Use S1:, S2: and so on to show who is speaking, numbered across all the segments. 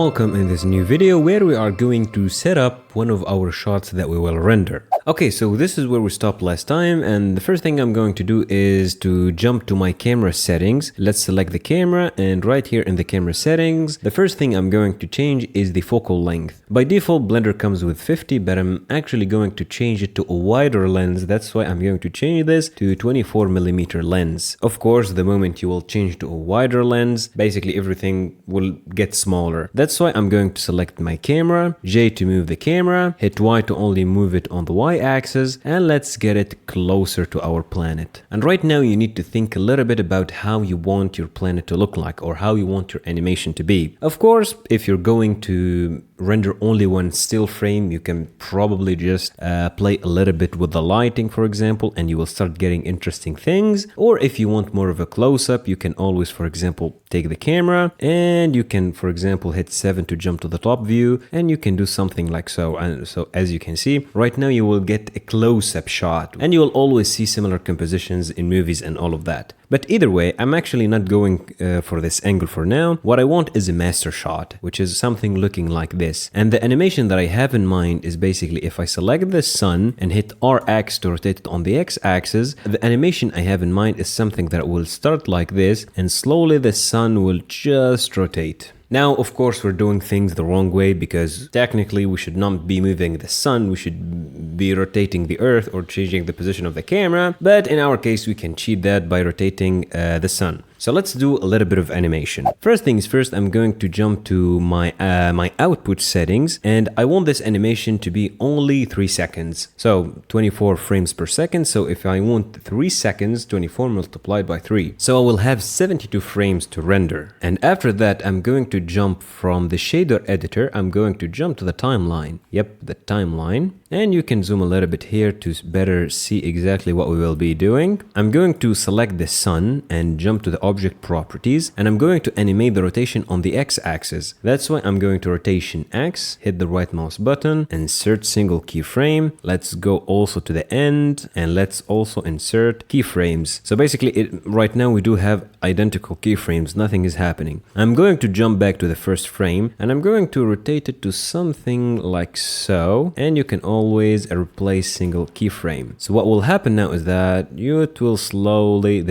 S1: welcome in this new video where we are going to set up one of our shots that we will render. Okay, so this is where we stopped last time, and the first thing I'm going to do is to jump to my camera settings. Let's select the camera, and right here in the camera settings, the first thing I'm going to change is the focal length. By default, Blender comes with 50, but I'm actually going to change it to a wider lens. That's why I'm going to change this to 24mm lens. Of course, the moment you will change to a wider lens, basically everything will get smaller. That's why I'm going to select my camera, J to move the camera, hit Y to only move it on the Y axis, and let's get it closer to our planet. And right now you need to think a little bit about how you want your planet to look like, or how you want your animation to be. Of course, if you're going to render only one still frame, you can probably just play a little bit with the lighting, for example, and you will start getting interesting things. Or if you want more of a close-up, you can always, for example, take the camera and you can, for example, hit 7 to jump to the top view, and you can do something like so. And so as you can see, right now you will get a close-up shot, and you will always see similar compositions in movies and all of that. But either way, I'm actually not going for this angle for now. What I want is a master shot, which is something looking like this. And the animation that I have in mind is basically if I select the sun and hit RX to rotate it on the X axis, the animation I have in mind is something that will start like this, and slowly the sun will just rotate. Now, of course, we're doing things the wrong way, because technically we should not be moving the sun, we should be rotating the earth or changing the position of the camera, but in our case we can cheat that by rotating the sun. So let's do a little bit of animation. First things first, I'm going to jump to my my output settings, and I want this animation to be only 3 seconds. So 24 frames per second. So if I want 3 seconds, 24 multiplied by 3. So I will have 72 frames to render. And after that, I'm going to jump from the shader editor. I'm going to jump to the timeline. Yep, the timeline. And you can zoom a little bit here to better see exactly what we will be doing. I'm going to select the sun and jump to the object properties, and I'm going to animate the rotation on the X axis. That's why I'm going to rotation X, hit the right mouse button, insert single keyframe. Let's go also to the end, and let's also insert keyframes. So basically right now we do have identical keyframes, nothing is happening. I'm going to jump back to the first frame, and I'm going to rotate it to something like so, and you can always replace single keyframe. So what will happen now is that it will slowly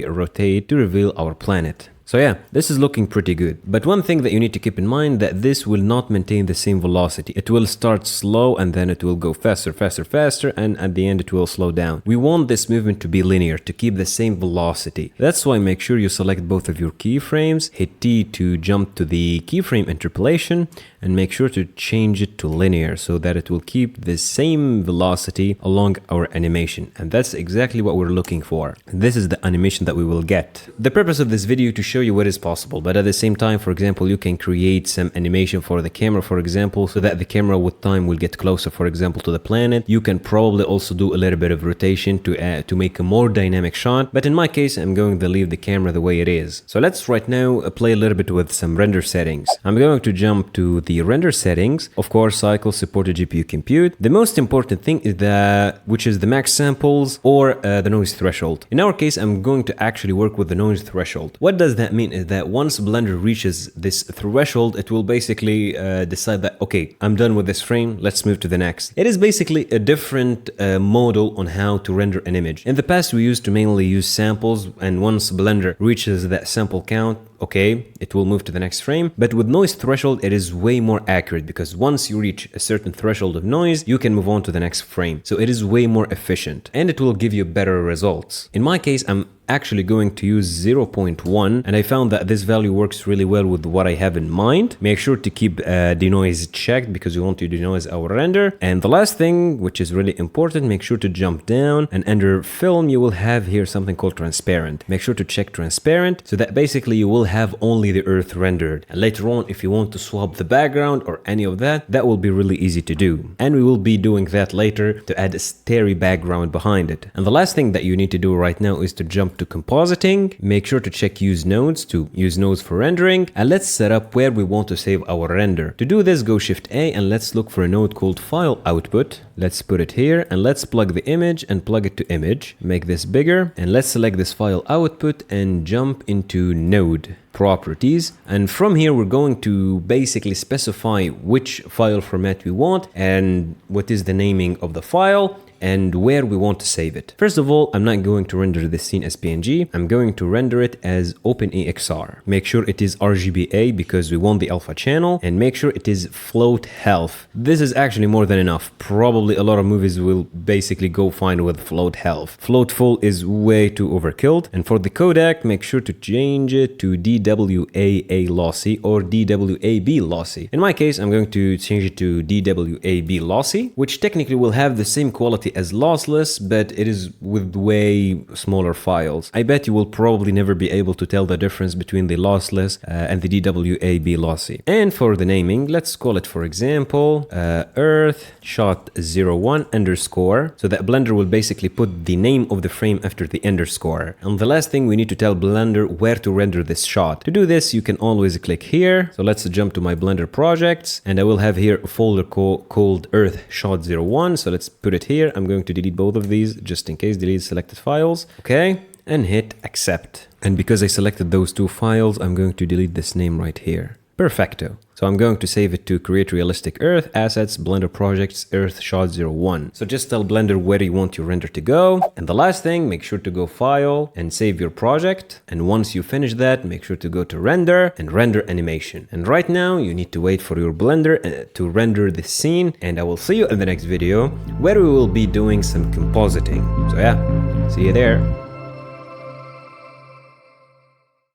S1: rotate to reveal our planet. So yeah, this is looking pretty good. But one thing that you need to keep in mind, that this will not maintain the same velocity. It will start slow and then it will go faster, faster, faster, and at the end it will slow down. We want this movement to be linear, to keep the same velocity. That's why make sure you select both of your keyframes, hit T to jump to the keyframe interpolation, and make sure to change it to linear so that it will keep the same velocity along our animation. And that's exactly what we're looking for. This is the animation that we will get. The purpose of this video is to show you what is possible, but at the same time, for example, you can create some animation for the camera, for example, so that the camera with time will get closer, for example, to the planet. You can probably also do a little bit of rotation to make a more dynamic shot, but in my case, I'm going to leave the camera the way it is. So let's right now play a little bit with some render settings. I'm going to jump to the render settings. Of course, cycle supported GPU compute. The most important thing is which is the max samples or the noise threshold. In our case, I'm going to actually work with the noise threshold. What does that mean is that once Blender reaches this threshold, it will basically decide that, okay, I'm done with this frame, let's move to the next. It is basically a different model on how to render an image. In the past, we used to mainly use samples, and once Blender reaches that sample count, okay, it will move to the next frame. But with noise threshold, it is way more accurate, because once you reach a certain threshold of noise, you can move on to the next frame. So it is way more efficient, and it will give you better results. In my case, I'm actually going to use 0.1, and I found that this value works really well with what I have in mind. Make sure to keep denoise checked, because we want to denoise our render. And the last thing, which is really important, make sure to jump down, and under film you will have here something called transparent. Make sure to check transparent, so that basically you will have only the earth rendered. And later on, if you want to swap the background or any of that, that will be really easy to do. And we will be doing that later to add a starry background behind it. And the last thing that you need to do right now is to jump jump to compositing, make sure to check use nodes to use nodes for rendering, and let's set up where we want to save our render. To do this, go Shift A and let's look for a node called file output. Let's put it here and let's plug the image and plug it to image. Make this bigger and let's select this file output and jump into node properties, and from here we're going to basically specify which file format we want and what is the naming of the file and where we want to save it. First of all, I'm not going to render this scene as PNG. I'm going to render it as OpenEXR. Make sure it is RGBA because we want the alpha channel, and make sure it is float health. This is actually more than enough. Probably a lot of movies will basically go fine with float health. Float full is way too overkilled. And for the codec, make sure to change it to DWAA lossy or DWAB lossy. In my case, I'm going to change it to DWAB lossy, which technically will have the same quality as lossless, but it is with way smaller files. I bet you will probably never be able to tell the difference between the lossless and the DWAB lossy. And for the naming, let's call it, for example, Earth shot 01 underscore, so that Blender will basically put the name of the frame after the underscore. And the last thing, we need to tell Blender where to render this shot. To do this, you can always click here. So let's jump to my Blender projects, and I will have here a folder called Earth shot 01. So let's put it here. I'm going to delete both of these just in case, delete selected files. Okay, and hit accept. And because I selected those two files, I'm going to delete this name right here. Perfecto. So I'm going to save it to Create Realistic Earth, Assets, Blender Projects, Earth Shot 01. So just tell Blender where you want your render to go. And the last thing, make sure to go File and save your project. And once you finish that, make sure to go to Render and Render Animation. And right now, you need to wait for your Blender to render this scene. And I will see you in the next video where we will be doing some compositing. So yeah, see you there.